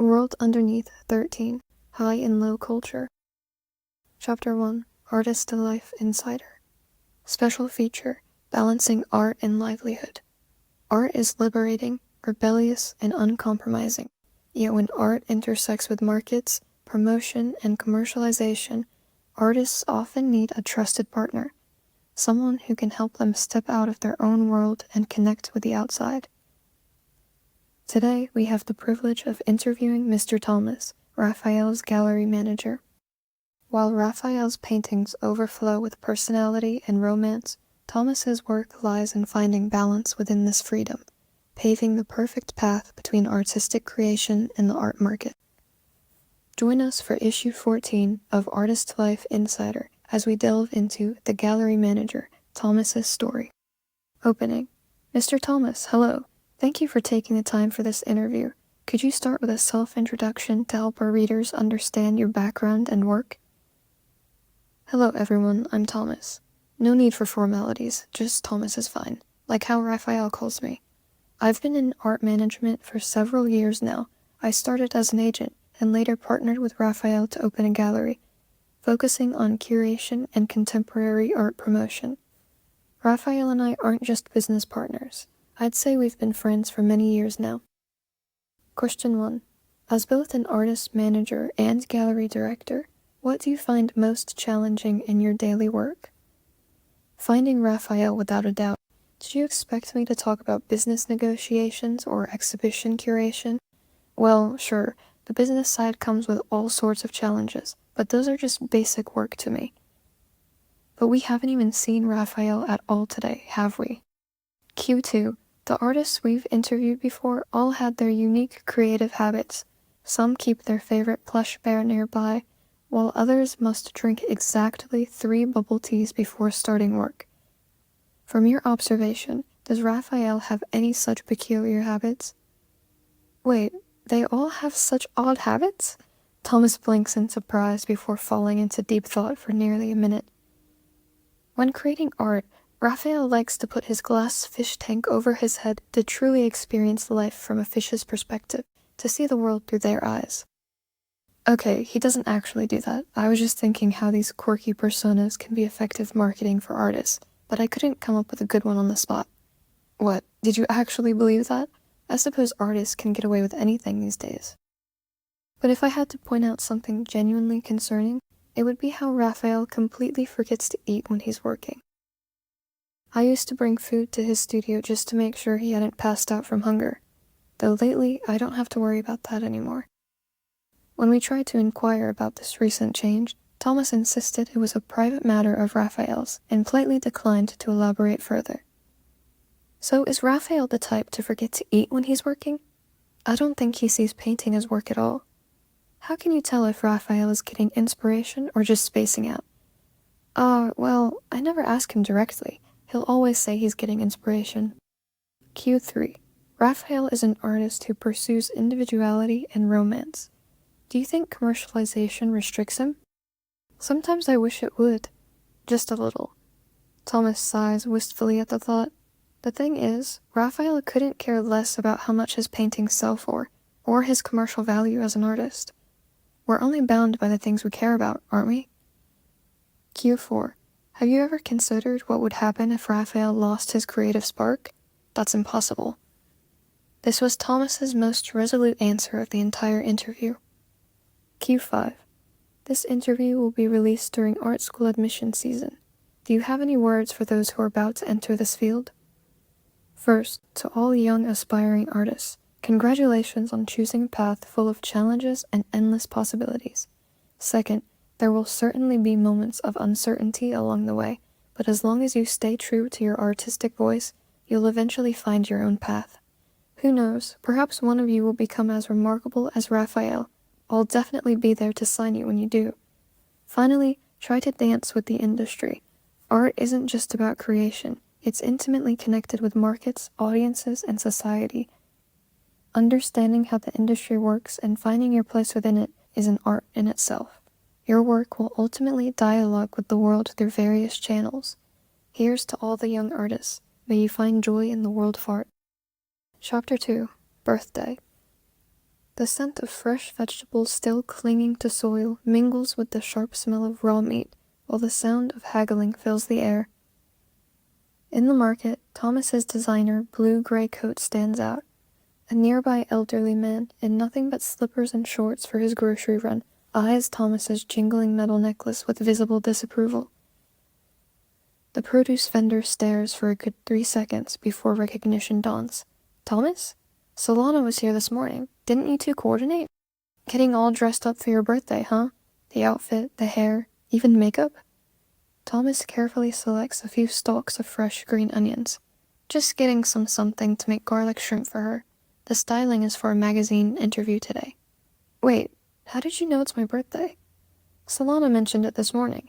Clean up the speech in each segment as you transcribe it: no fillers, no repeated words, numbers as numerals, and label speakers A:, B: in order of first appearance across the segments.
A: World Underneath 13, High and Low Culture. Chapter 1, Artist to Life Insider. Special feature, Balancing Art and Livelihood. Art is liberating, rebellious, and uncompromising. Yet when art intersects with markets, promotion, and commercialization, artists often need a trusted partner, someone who can help them step out of their own world and connect with the outside. Today, we have the privilege of interviewing Mr. Thomas, Raphael's gallery manager. While Raphael's paintings overflow with personality and romance, Thomas's work lies in finding balance within this freedom, paving the perfect path between artistic creation and the art market. Join us for issue 14 of Artist Life Insider as we delve into the gallery manager, Thomas's story. Opening. Mr. Thomas, hello. Thank you for taking the time for this interview. Could you start with a self-introduction to help our readers understand your background and work?
B: Hello everyone, I'm Thomas. No need for formalities, just Thomas is fine, like how Raphael calls me. I've been in art management for several years now. I started as an agent and later partnered with Raphael to open a gallery, focusing on curation and contemporary art promotion. Raphael and I aren't just business partners. I'd say we've been friends for many years now. Question 1. As both an artist manager and gallery director, what do you find most challenging in your daily work? Finding Raphael, without a doubt. Did you expect me to talk about business negotiations or exhibition curation? Well, sure, the business side comes with all sorts of challenges, but those are just basic work to me. But we haven't even seen Raphael at all today, have we? Q2. The artists we've interviewed before all had their unique creative habits. Some keep their favorite plush bear nearby, while others must drink exactly 3 bubble teas before starting work. From your observation, does Raphael have any such peculiar habits? Wait, they all have such odd habits? Thomas blinks in surprise before falling into deep thought for nearly a minute. When creating art, Raphael likes to put his glass fish tank over his head to truly experience life from a fish's perspective, to see the world through their eyes. Okay, he doesn't actually do that. I was just thinking how these quirky personas can be effective marketing for artists, but I couldn't come up with a good one on the spot. What, did you actually believe that? I suppose artists can get away with anything these days. But if I had to point out something genuinely concerning, it would be how Raphael completely forgets to eat when he's working. I used to bring food to his studio just to make sure he hadn't passed out from hunger, though lately I don't have to worry about that anymore. When we tried to inquire about this recent change, Thomas insisted it was a private matter of Raphael's and politely declined to elaborate further. So is Raphael the type to forget to eat when he's working? I don't think he sees painting as work at all. How can you tell if Raphael is getting inspiration or just spacing out? Well, I never ask him directly. He'll always say he's getting inspiration. Q3. Raphael is an artist who pursues individuality and romance. Do you think commercialization restricts him? Sometimes I wish it would. Just a little. Thomas sighs wistfully at the thought. The thing is, Raphael couldn't care less about how much his paintings sell for, or his commercial value as an artist. We're only bound by the things we care about, aren't we? Q4. Have you ever considered what would happen if Raphael lost his creative spark? That's impossible. This was Thomas's most resolute answer of the entire interview. Q5. This interview will be released during art school admission season. Do you have any words for those who are about to enter this field? First, to all young aspiring artists, congratulations on choosing a path full of challenges and endless possibilities. Second, there will certainly be moments of uncertainty along the way, but as long as you stay true to your artistic voice, you'll eventually find your own path. Who knows, perhaps one of you will become as remarkable as Raphael. I'll definitely be there to sign you when you do. Finally, try to dance with the industry. Art isn't just about creation. It's intimately connected with markets, audiences, and society. Understanding how the industry works and finding your place within it is an art in itself. Your work will ultimately dialogue with the world through various channels. Here's to all the young artists. May you find joy in the world of art. Chapter 2. Birthday.
A: The scent of fresh vegetables still clinging to soil mingles with the sharp smell of raw meat, while the sound of haggling fills the air. In the market, Thomas's designer blue-gray coat stands out. A nearby elderly man, in nothing but slippers and shorts for his grocery run, eyes Thomas's jingling metal necklace with visible disapproval. The produce vendor stares for a good 3 seconds before recognition dawns. Thomas? Solana was here this morning. Didn't you two coordinate? Getting all dressed up for your birthday, huh? The outfit, the hair, even makeup? Thomas carefully selects a few stalks of fresh green onions. Just getting something to make garlic shrimp for her. The styling is for a magazine interview today. Wait, how did you know it's my birthday? Solana mentioned it this morning.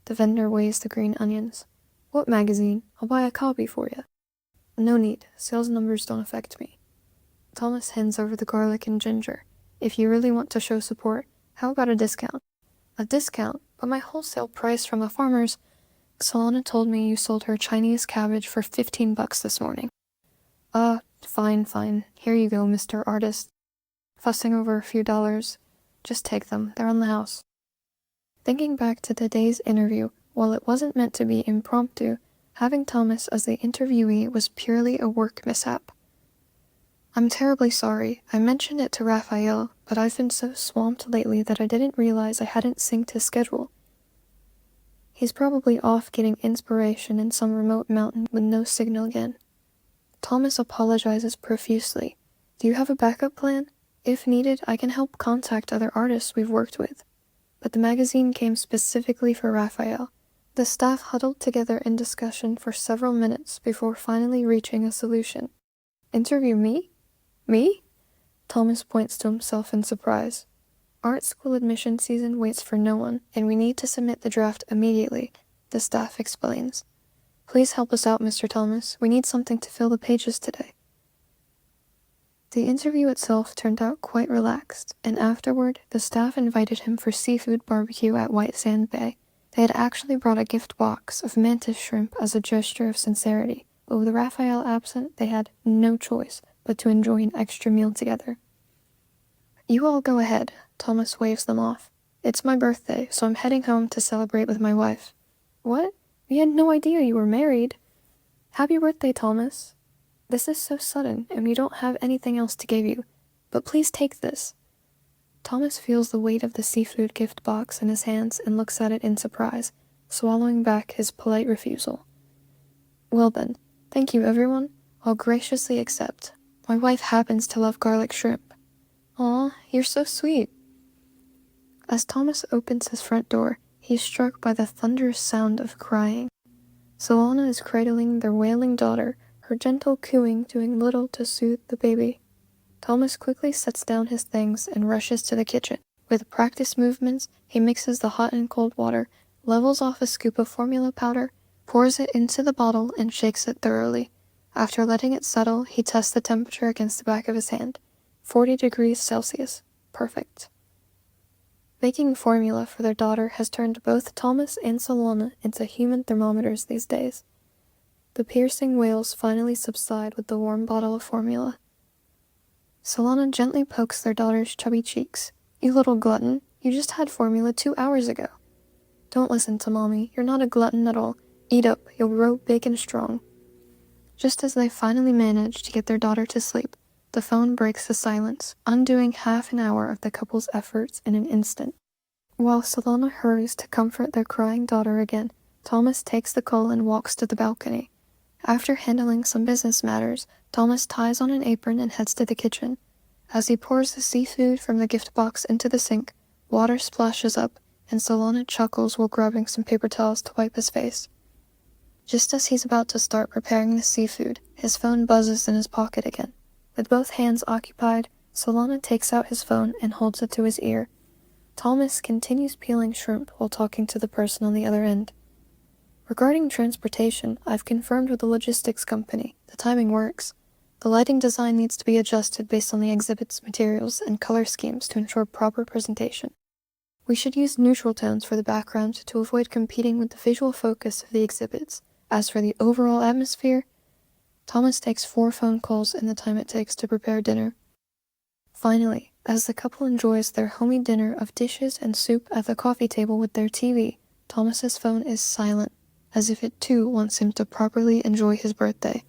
A: The vendor weighs the green onions. What magazine? I'll buy a copy for you. No need. Sales numbers don't affect me. Thomas hands over the garlic and ginger. If you really want to show support, how about a discount? A discount? But my wholesale price from the farmers... Solana told me you sold her Chinese cabbage for $15 this morning. Fine. Here you go, Mr. Artist. Fussing over a few dollars. Just take them. They're on the house. Thinking back to today's interview, while it wasn't meant to be impromptu, having Thomas as the interviewee was purely a work mishap. I'm terribly sorry. I mentioned it to Raphael, but I've been so swamped lately that I didn't realize I hadn't synced his schedule. He's probably off getting inspiration in some remote mountain with no signal again. Thomas apologizes profusely. Do you have a backup plan? If needed, I can help contact other artists we've worked with. But the magazine came specifically for Raphael. The staff huddled together in discussion for several minutes before finally reaching a solution. Interview me? Me? Thomas points to himself in surprise. Art school admission season waits for no one, and we need to submit the draft immediately, the staff explains. Please help us out, Mr. Thomas. We need something to fill the pages today. The interview itself turned out quite relaxed, and afterward, the staff invited him for seafood barbecue at White Sand Bay. They had actually brought a gift box of mantis shrimp as a gesture of sincerity, but with Raphael absent, they had no choice but to enjoy an extra meal together. You all go ahead, Thomas waves them off. It's my birthday, so I'm heading home to celebrate with my wife. What? We had no idea you were married. Happy birthday, Thomas. This is so sudden, and we don't have anything else to give you, but please take this. Thomas feels the weight of the seafood gift box in his hands and looks at it in surprise, swallowing back his polite refusal. Well then, thank you everyone. I'll graciously accept. My wife happens to love garlic shrimp. Aw, you're so sweet. As Thomas opens his front door, he's struck by the thunderous sound of crying. Solana is cradling their wailing daughter, her gentle cooing doing little to soothe the baby. Thomas quickly sets down his things and rushes to the kitchen. With practiced movements, he mixes the hot and cold water, levels off a scoop of formula powder, pours it into the bottle, and shakes it thoroughly. After letting it settle, he tests the temperature against the back of his hand. 40 degrees Celsius. Perfect. Making formula for their daughter has turned both Thomas and Solana into human thermometers these days. The piercing wails finally subside with the warm bottle of formula. Solana gently pokes their daughter's chubby cheeks. You little glutton, you just had formula 2 hours ago. Don't listen to Mommy, you're not a glutton at all. Eat up, you'll grow big and strong. Just as they finally manage to get their daughter to sleep, the phone breaks the silence, undoing half an hour of the couple's efforts in an instant. While Solana hurries to comfort their crying daughter again, Thomas takes the call and walks to the balcony. After handling some business matters, Thomas ties on an apron and heads to the kitchen. As he pours the seafood from the gift box into the sink, water splashes up, and Solana chuckles while grabbing some paper towels to wipe his face. Just as he's about to start preparing the seafood, his phone buzzes in his pocket again. With both hands occupied, Solana takes out his phone and holds it to his ear. Thomas continues peeling shrimp while talking to the person on the other end. Regarding transportation, I've confirmed with the logistics company. The timing works. The lighting design needs to be adjusted based on the exhibit's materials and color schemes to ensure proper presentation. We should use neutral tones for the background to avoid competing with the visual focus of the exhibits. As for the overall atmosphere, Thomas takes 4 phone calls in the time it takes to prepare dinner. Finally,
B: As the couple enjoys their homey dinner of dishes and soup at the coffee table with their TV, Thomas's phone is silent, as if it too wants him to properly enjoy his birthday.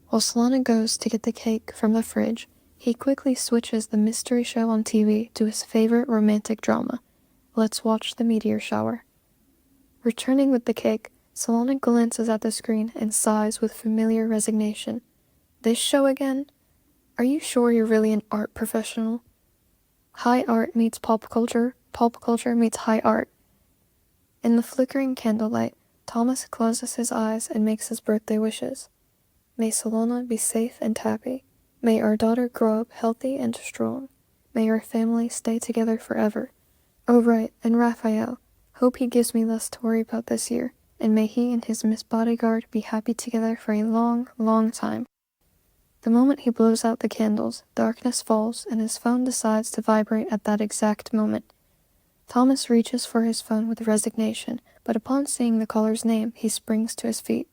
B: While Solana goes to get the cake from the fridge, he quickly switches the mystery show on TV to his favorite romantic drama, Let's Watch the Meteor Shower. Returning with the cake, Solana glances at the screen and sighs with familiar resignation. This show again? Are you sure you're really an art professional? High art meets pop culture meets high art. In the flickering candlelight, Thomas closes his eyes and makes his birthday wishes. May Solana be safe and happy. May our daughter grow up healthy and strong. May our family stay together forever. Oh right, and Raphael, hope he gives me less to worry about this year, and may he and his Miss Bodyguard be happy together for a long, long time. The moment he blows out the candles, darkness falls, and his phone decides to vibrate at that exact moment. Thomas reaches for his phone with resignation, but upon seeing the caller's name, he springs to his feet.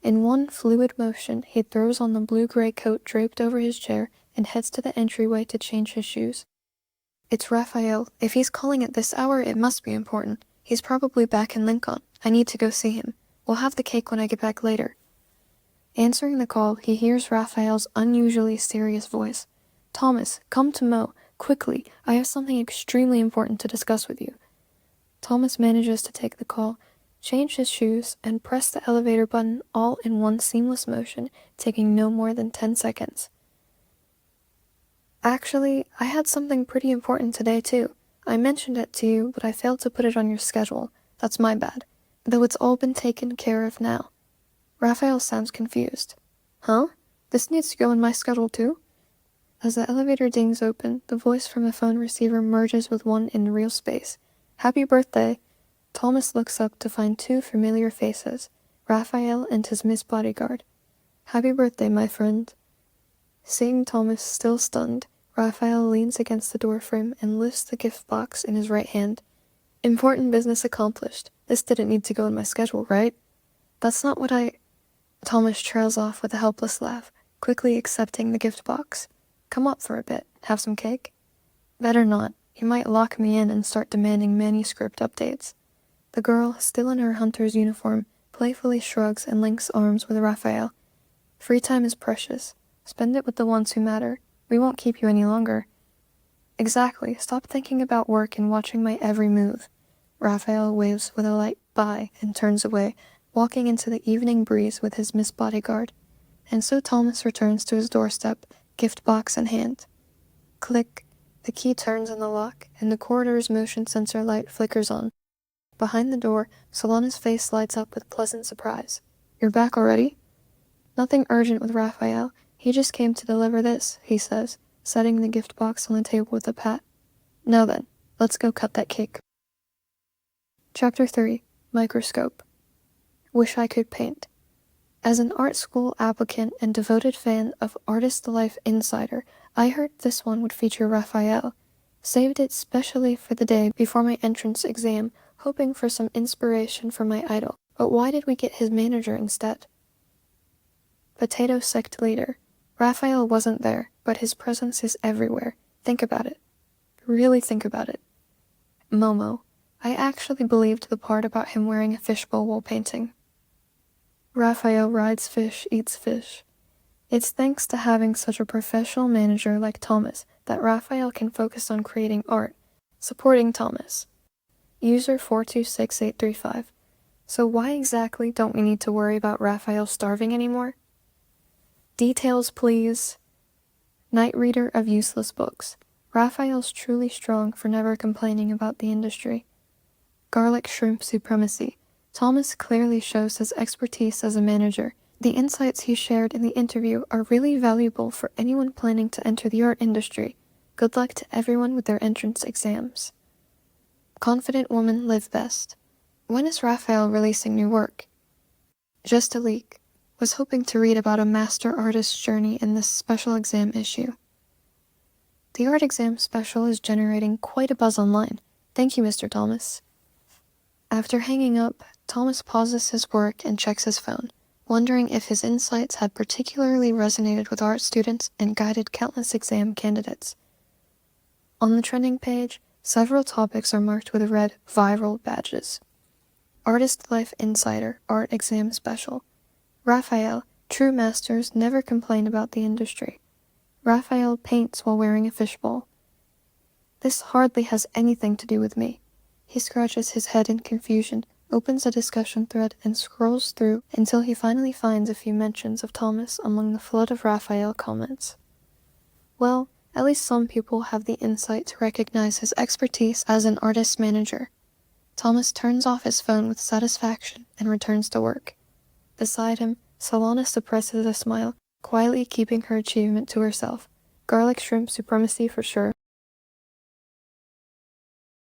B: In one fluid motion, he throws on the blue-gray coat draped over his chair and heads to the entryway to change his shoes. It's Raphael. If he's calling at this hour, it must be important. He's probably back in Lincoln. I need to go see him. We'll have the cake when I get back later. Answering the call, he hears Raphael's unusually serious voice. Thomas, come to Mo. Quickly, I have something extremely important to discuss with you. Thomas manages to take the call, change his shoes, and press the elevator button all in one seamless motion, taking no more than 10 seconds. Actually, I had something pretty important today too. I mentioned it to you, but I failed to put it on your schedule. That's my bad. Though it's all been taken care of now. Raphael sounds confused. Huh? This needs to go in my schedule too? As the elevator dings open, the voice from the phone receiver merges with one in real space. Happy birthday! Thomas looks up to find two familiar faces, Raphael and his Miss Bodyguard. Happy birthday, my friend. Seeing Thomas still stunned, Raphael leans against the doorframe and lifts the gift box in his right hand. Important business accomplished. This didn't need to go in my schedule, right? That's not what I... Thomas trails off with a helpless laugh, quickly accepting the gift box. Come up for a bit. Have some cake? Better not. You might lock me in and start demanding manuscript updates. The girl, still in her hunter's uniform, playfully shrugs and links arms with Raphael. Free time is precious. Spend it with the ones who matter. We won't keep you any longer. Exactly. Stop thinking about work and watching my every move. Raphael waves with a light bye and turns away, walking into the evening breeze with his Miss Bodyguard. And so Thomas returns to his doorstep, gift box in hand. Click. The key turns in the lock, and the corridor's motion sensor light flickers on. Behind the door, Solana's face lights up with pleasant surprise. You're back already? Nothing urgent with Raphael. He just came to deliver this, he says, setting the gift box on the table with a pat. Now then, let's go cut that cake. Chapter 3. Microscope. Wish I could paint. As an art school applicant and devoted fan of Artist Life Insider, I heard this one would feature Raphael. Saved it specially for the day before my entrance exam, hoping for some inspiration from my idol. But why did we get his manager instead? Potato sect leader. Raphael wasn't there, but his presence is everywhere. Think about it. Really think about it. Momo. I actually believed the part about him wearing a fishbowl while painting. Raphael rides fish, eats fish. It's thanks to having such a professional manager like Thomas that Raphael can focus on creating art, supporting Thomas. User 426835. So why exactly don't we need to worry about Raphael starving anymore? Details, please. Night reader of useless books. Raphael's truly strong for never complaining about the industry. Garlic shrimp supremacy. Thomas clearly shows his expertise as a manager. The insights he shared in the interview are really valuable for anyone planning to enter the art industry. Good luck to everyone with their entrance exams. Confident women live best. When is Raphael releasing new work? Just a leak. Was hoping to read about a master artist's journey in this special exam issue. The art exam special is generating quite a buzz online. Thank you, Mr. Thomas. After hanging up, Thomas pauses his work and checks his phone, wondering if his insights had particularly resonated with art students and guided countless exam candidates.
A: On the trending page, several topics are marked with red viral badges. Artist Life Insider Art Exam Special. Raphael, true masters never complain about the industry. Raphael paints while wearing a fishbowl. This hardly has anything to do with me. He scratches his head in confusion, opens a discussion thread, and scrolls through until he finally finds a few mentions of Thomas among the flood of Raphael comments. Well, at least some people have the insight to recognize his expertise as an artist manager. Thomas turns off his phone with satisfaction and returns to work. Beside him, Solana suppresses a smile, quietly keeping her achievement to herself. Garlic shrimp supremacy for sure.